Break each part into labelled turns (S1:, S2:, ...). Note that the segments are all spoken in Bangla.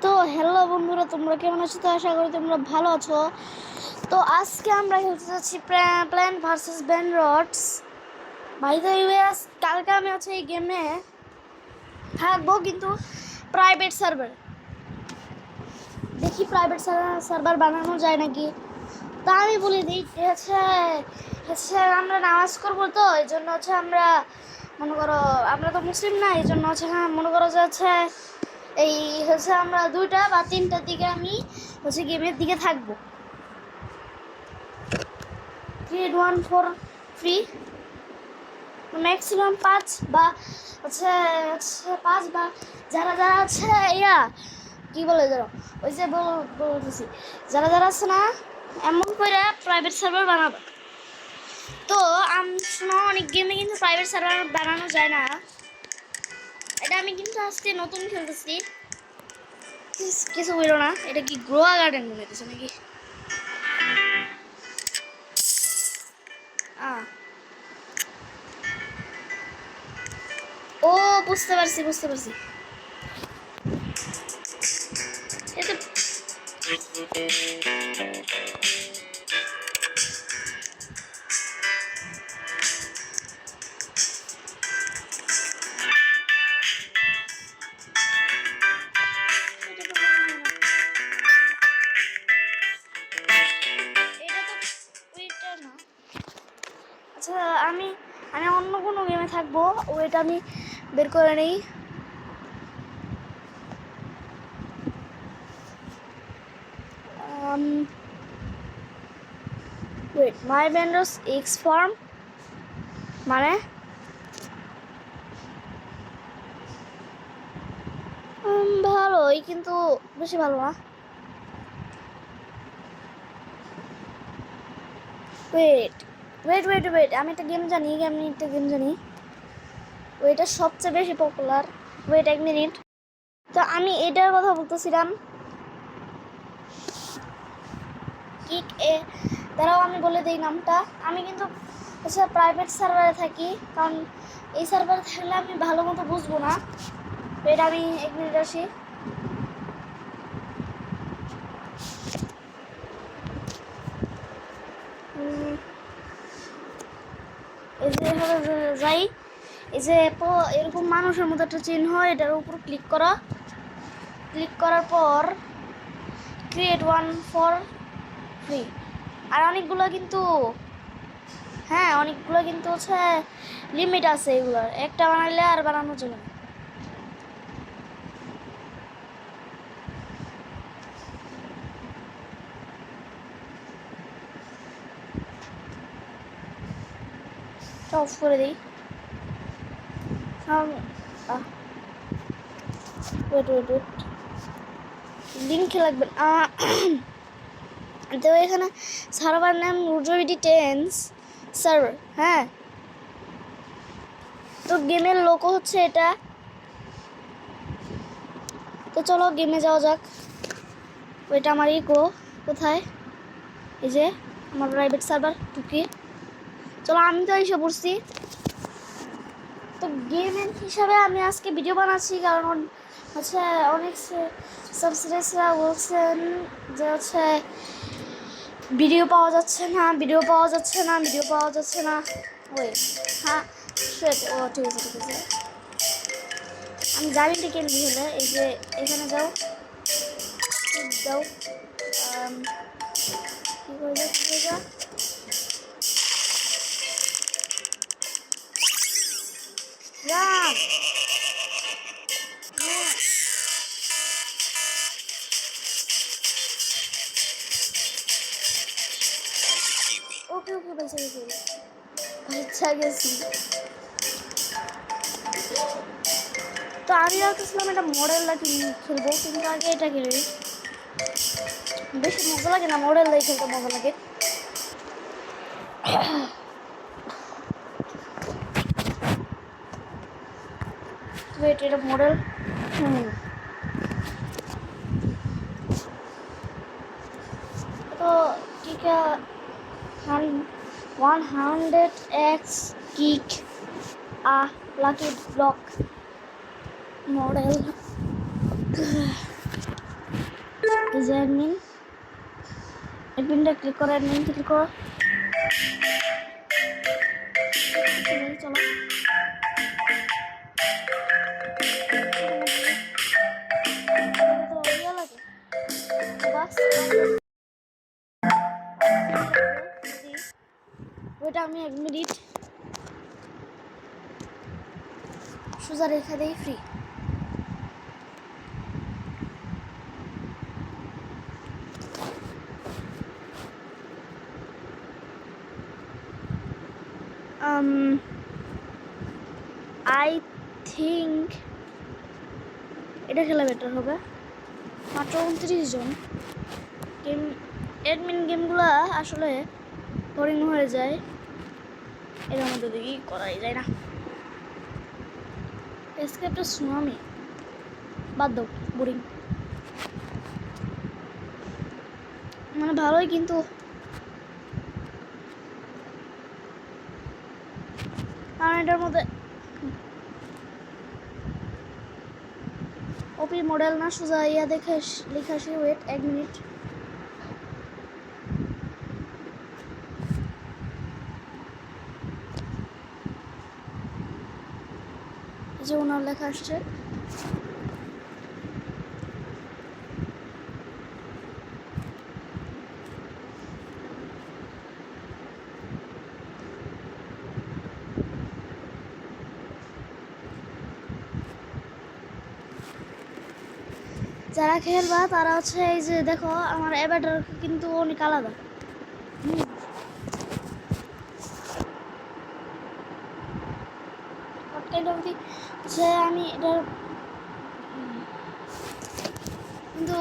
S1: তো হ্যালো বন্ধুরা, তোমরা কেমন আছো? তো আশা করি তোমরা ভালো আছো। তো আজকে আমরা খেলতে যাচ্ছি plant versus brainrots. By the way, কালকে আমি হচ্ছে এই গেমে থাকবো, কিন্তু প্রাইভেট সার্ভার। দেখি প্রাইভেট সার্ভার বানানো যায় নাকি। তা আমি বলে দিই, হচ্ছে আমরা নামাজ করবো, তো এই জন্য হচ্ছে আমরা মনে করো, আমরা তো মুসলিম না, এই জন্য হচ্ছে মনে করো যে হচ্ছে এই হচ্ছে আমরা 2টা বা 3টার দিকে আমি হচ্ছে গেমের দিকে থাকবো। গ্রেড 1 ফর ফ্রি, ম্যাক্সিমাম 5 বা হচ্ছে 5 বা যারা যারা আছে কি বলে ধরো ওই যে বলতেছি, যারা যারা আছে না এমন করে প্রাইভেট সার্ভার বানাবো। তো শোনো, অনেক গেমে কিন্তু প্রাইভেট সার্ভার বানানো যায় না। এটা আমি কিন্তু আজকে নতুন খেলতেছি, কিছু বললো না। এটা কি গ্রোয়া গার্ডেন বলেছে নাকি? ও বুঝতে পারছি। এটা আচ্ছা, আমি অন্য কোনো গেমে থাকবো, ওইটা আমি বের করে নেই। ওয়েট, মাই ব্যান্ডস এক্স ফর্ম মানে ভালোই, কিন্তু বেশি ভালো না। ওয়েট, আমি একটা গেম জানি, ওইটা সবচেয়ে বেশি পপুলার। Wait 1 minute. তো আমি এটার কথা বলতেছিলাম, কিক এ। তারাও আমি বলে দিই নামটা। আমি কিন্তু হচ্ছে প্রাইভেট সার্ভারে থাকি, কারণ এই সার্ভারে থাকলে আমি ভালো মতো বুঝবো না। এটা আমি 1 মিনিট আসি। এই যে এভাবে যাই, এই যে এরকম মানুষের মতো একটা চিহ্ন, এটার উপর ক্লিক করার পর ক্রিয়েট 1 ফর ফ্রি। আর অনেকগুলো কিন্তু হচ্ছে লিমিট আছে, এগুলোর একটা বানাইলে আর বানানো যাবে না। অফ করে দিই। ওয়েট, লিঙ্ক লাগবে। তো এখানে সার্ভার নাম রুজোভিডি টেন্স সার্ভার। হ্যাঁ, তো গেমের লোগো হচ্ছে এটা। তো চলো গেমে যাওয়া যাক। ওইটা আমার ইকো কোথায়? এই যে আমার প্রাইভেট সার্ভার টুকি। চলো, আমি তো এসে পড়ছি। তো গেমের হিসাবে আমি আজকে ভিডিও বানাচ্ছি, কারণ হচ্ছে অনেক সাবস্ক্রাইবাররা বলছেন যে হচ্ছে ভিডিও পাওয়া যাচ্ছে না। ওই হ্যাঁ, ও ঠিক আছে। আমি জানি টিকে নিয়ে হলে এই যে এখানে যাও কি করে যা। ওকে বাচ্চা গেছি। তো আমি ভাবতেছিলাম এটা মডেলটা খেলবো, কিন্তু আগে এটা খেলি। বেশি মজা লাগে না মডেলটাই খেলতে, মজা লাগে। এটা মডেল। তো ঠিক আছে, 100x kick a lucky block model. এই যে অ্যাডমিনটা ক্লিক করো, অ্যাডমিন ক্লিক করো। চলো ওইটা আমি 1 মিনিট সোজা রেখা দেই ফ্রি। আই থিঙ্ক এটা খেলা বেটার হবে। মাত্র 29 জন। গেম অ্যাডমিন গেমগুলো আসলে বোরিং হয়ে যায়, এর মধ্যে দেখি করাই যায় না। এসকেপটা সুনামি বাদ দাও, বোরিং। মানে ভালোই, কিন্তু কারণ এটার মধ্যে ওপি মডেল না সোজা ইয়া দেখে লেখা আসে। Wait 1 minute. যে ওনার লেখা আসছে, যারা খেলবা তারা হচ্ছে এই যে দেখো আমার অ্যাভাটার কিন্তু অনেক আলাদা। যে আমি এটার কিন্তু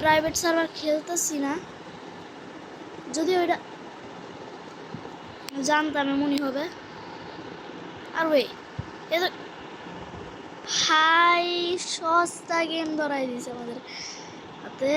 S1: প্রাইভেট সার্ভার খেলতেছি না, যদি ওইটা জানতাম এমনই হবে। আর ওই হাই সস্তা গেম ধরাই দিয়েছে আমাদের হাতে।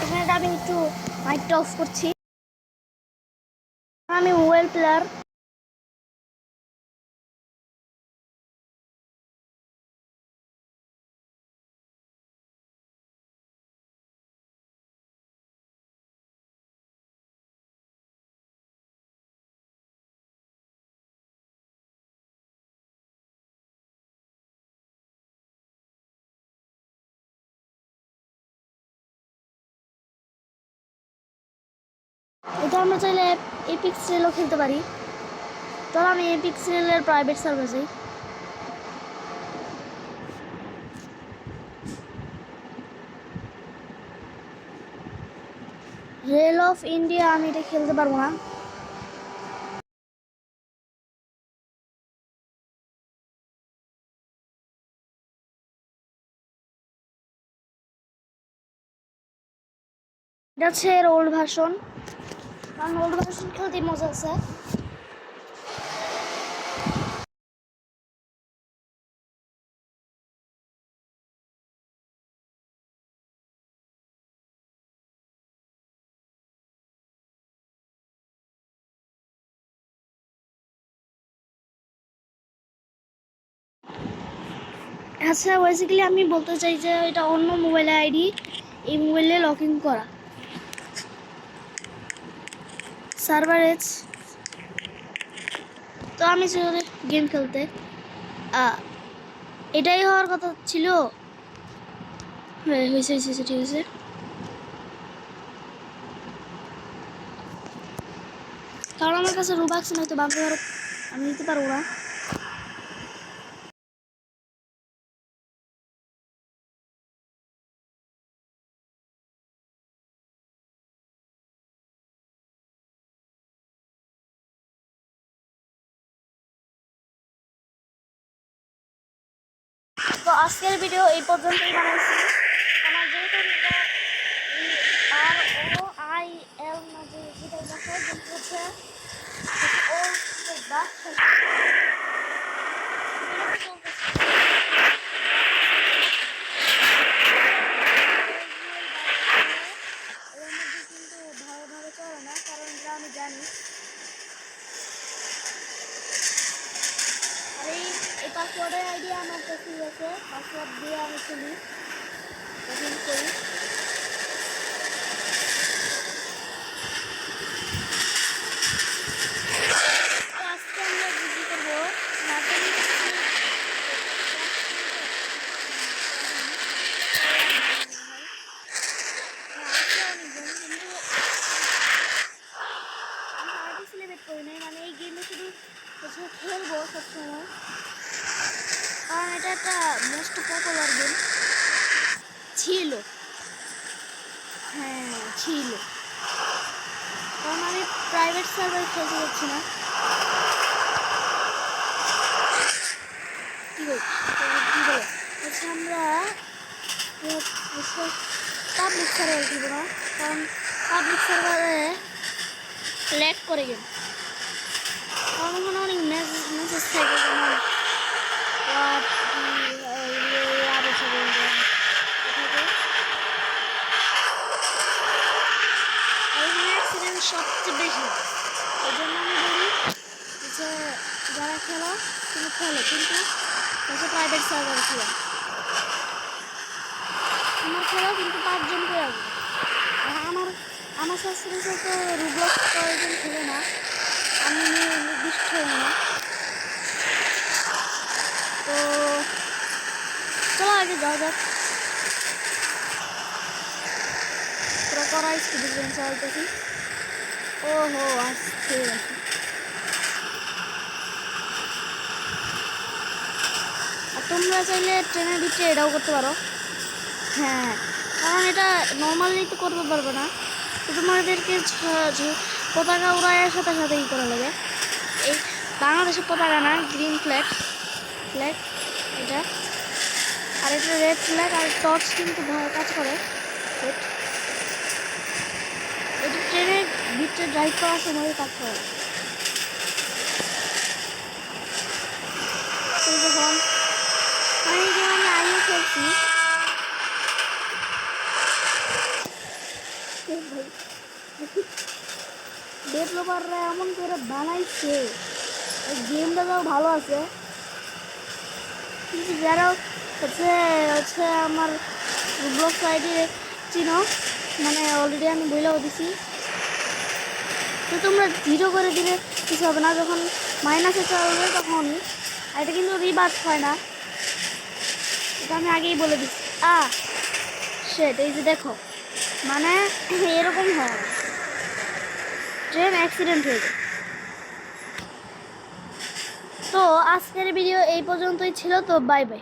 S1: এখানে আমি একটু মাইকটা অফ করছি। আমি মোবাইল প্লেয়ার। এটা আমরা চাইলে এপিক্স রেলও খেলতে পারি। তো আমি এপিক্স রেলের প্রাইভেট সার্ভার যাই। রেল অফ ইন্ডিয়া আমি এটা খেলতে পারবো না। এটা হচ্ছে এর ওল্ড ভার্সন, কারণ ওল্ড ভার্সন খেলতে মজা আছে। আচ্ছা, বেসিক্যালি আমি বলতে চাই যে এটা অন্য মোবাইল আইডি, এই মোবাইলে লগ ইন করা। সার্ভার এজ। তো আমি চলে গেম খেলতে, এটাই হওয়ার কথা ছিল। হয়েছে ঠিক আছে। কারণ আমার কাছে রুবাক্স নয়তো বাংলা আমি নিতে পারবো না। তো আজকের ভিডিও এই পর্যন্তই বানাইছি। আমার যেহেতু ROIL না যে যেটা দেখায় কিন্তু হচ্ছে ও চলতেছে। পাসওয়ার্ডের আইডি আমার কাছে আছে, পাসওয়ার্ড দিয়ে আমি খুলি, ওপেন করি। আজকে আমরা কি করবো, মানে এই গেমে শুধু খেলবো সবসময়, কারণ এটা একটা মোস্ট পপুলার গেম ছিল। হ্যাঁ ছিল, কারণ আমি প্রাইভেট সার্ভার খেলতে যাচ্ছি না। কি বলে আচ্ছা, আমরা পাবলিক সার্ভার দিব না, কারণ পাবলিক সার্ভারে ল্যাগ করে গেম, কারণ ওখানে অনেক মেসেজ থাকে, যেমন অ্যাক্সিডেন্ট সবচেয়ে বেশি। এই জন্য আমি বলি যে যারা খেলো তুমি খেলো, কিন্তু প্রাইভেট সার্ভার খেলো, আমার খেলো কিন্তু 5 জন করে আসবে। আমার সাবস্ক্রাইবার তো রুবলক্স কয়েকজন খেলে না, আমি নির্দিষ্ট না। তো চলো আগে যাওয়া যাক। পুরো করা স্পিড চালাইতেছি। ওহো আসছে, আর তোমরা চাইলে ট্রেনের ভিতরে এটাও করতে পারো। হ্যাঁ, কারণ এটা নর্মালি তো করতে পারবে না, তো তোমাদেরকে পতাকা উড়াইয়ের সাথে সাথে ই করা লাগে। এই বাংলাদেশের পতাকা না, গ্রিন ফ্ল্যাগ এটা, আর এটা রেড ফ্ল্যাগ, আর টর্চ কিন্তু কাজ করে। এটা ট্রেনের ভিতরে ড্রাইভ করার সময় কাজ করে। যখন মানে আমি আইও খেলছি, ডেভেলপাররা এমন করে বানাইছে, গেমটা তাও ভালো আছে, কিন্তু যারা হচ্ছে আমার ব্লগ সাইডে চিনো, মানে অলরেডি আমি বইলেও দিছি, তো তোমরা 0 করে দিলে কিছু হবে না, যখন মাইনাসে চলবে তখনই। আর এটা কিন্তু রিবার্স হয় না, এটা আমি আগেই বলে দিচ্ছি। সেটা এই যে দেখো, মানে এরকম হয়, ট্রেন অ্যাক্সিডেন্ট হয়ে যায়। তো আজকের ভিডিও এই পর্যন্তই ছিল, তো বাই বাই।